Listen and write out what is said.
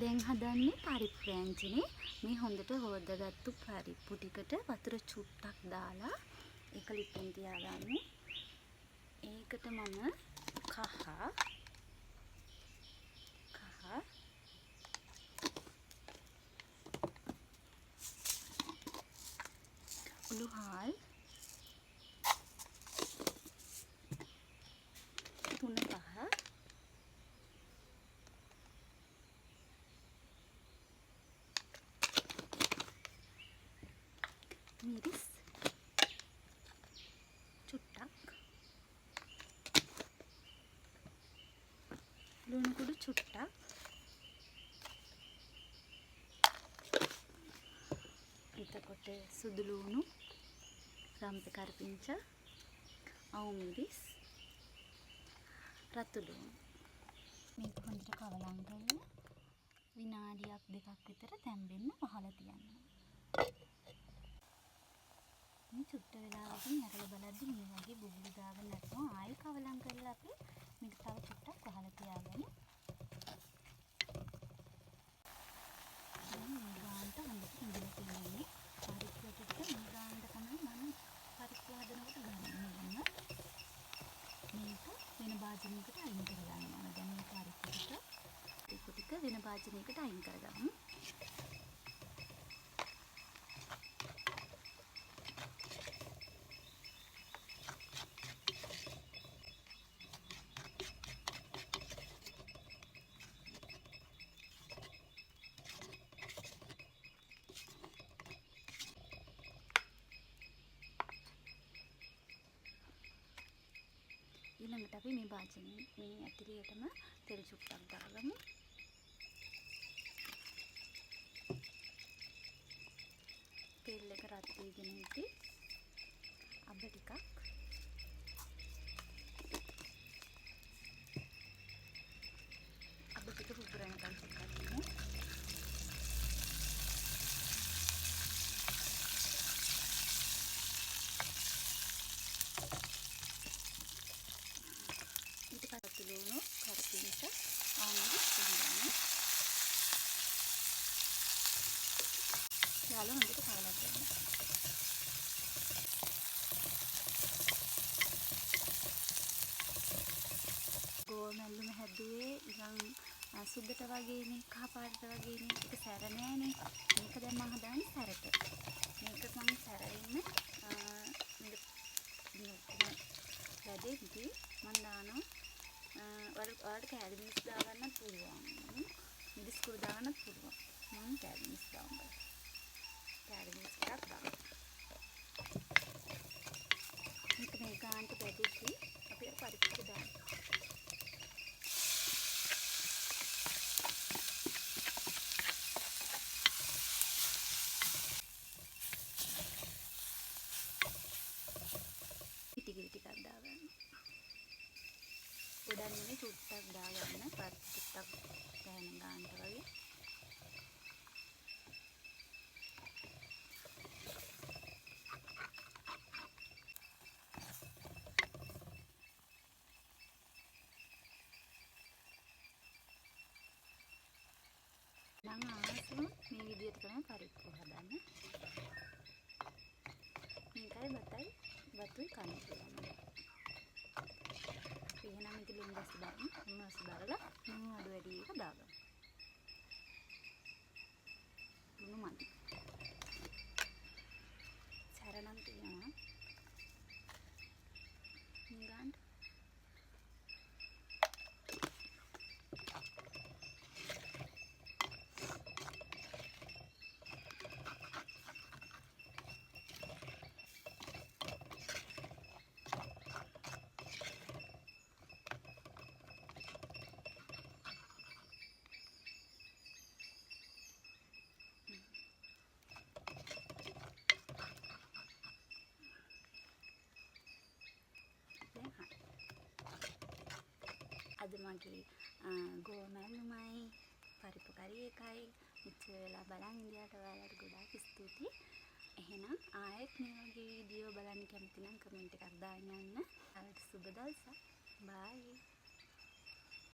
දැන් හදන්නේ පරිප්පු වෑංජනේ. මේ හොඳට හොදගත්තු පරිප්පු ටිකට වතුර චුට්ටක් දාලා ඒක ලිපෙන් තියාගන්න. ඒකට මම කහ උළුහාල් 3-5 මිරිස් චුට්ටක් ලුණු කුඩු චුට්ටක් එතකොට සුදු ලුණු රම්ප කරපිංච අවු මිරිස් රතු ලුණු මේක හොඳට කවලම් කරලා විනාඩියක් දෙකක් විතර තැම්බෙන්න වහලා තියන්න. මේ චුට්ට වෙලාවකින් ඇරලා බලද්දි මේ වගේ බුබුලු දාගෙන නැත්නම් ආයෙ කවලම් කරලා අපි මේක තව චුට්ටක් වහලා තියාගන්න. මේ ගානට හොඳට ඉඳලා තියෙන්නේ. පරිප්පු ටික මේ ගානට තමයි මම පරිප්පු හදනකොට ගන්න. මේක වෙන භාජනයකට අයින් කරගන්නවා. දැන් මේ පරිප්පු ටික වෙන භාජනයකට අයින් කරගමු. ඊළඟට අපි මේ භාජනයේ මේ ඇතිරියටම තෙල් චුට්ටක් දාගමු. තෙල් එක රත් වීගෙන ඉති අබ ටිකක් අබ ටික පුපුරනකම් කරගමු. ලුණු කරපිංච ආනිස් දෙන්න. යාළුවෝ හොඳට කවලා ගන්න. ගෝමැල්ලුම හැදුවේ ඉතින් සුද්දට වගේනේ කහ පාටට වගේනේ ඒක සැර නෑනේ. මේක දැන් මම හදාන්නේ සැරට. මේක මම සැරින්න වැඩේදී මම දානවා ඔයාලට කෑලි මිරිස් දාගන්නත් පුළුවන්. මිරිස් කුඩු දාගන්නත් පුළුවන්. මම කෑලි මිරිස් දානවා. කෑලි මිරිස් ටිකක් දානවා. මේක මේ ගානට බෙදෙද්දී අපි පරිප්පු දානවා. ඉතිගිරි ටිකක් දාගන්න. ගොඩක් නෙමෙයි චුට්ටක් දාගන්න. පරිප්පු චුට්ටක් දැනෙන ගානට වගේ. නම් ආසම මේ විදිහට තමයි පරිප්පු හදන්නේ. මේකයි බතුයි කන්න පුළුවන්. එහෙනම් ඉතින් ලුණු දැස් දාන්න මොනවද දාලා ලුණු අඩු වැඩි එක දාගන්න. ලුණු මදි. සැරනම් තියනවා. ගන්න. අද මගේ ගෝමැල්ලුමයි පරිප්පු කරි එකයි මෙච්චර වෙලා බලන් ඉඳියට ඔයාලට ගොඩාක් ස්තුතියි. එහෙනම් ආයෙත් මේ වගේ වීඩියෝ බලන්න කැමති නම් කමෙන්ට් එකක් දාන්න. ඔයාලට සුබ දවසක්. බයි.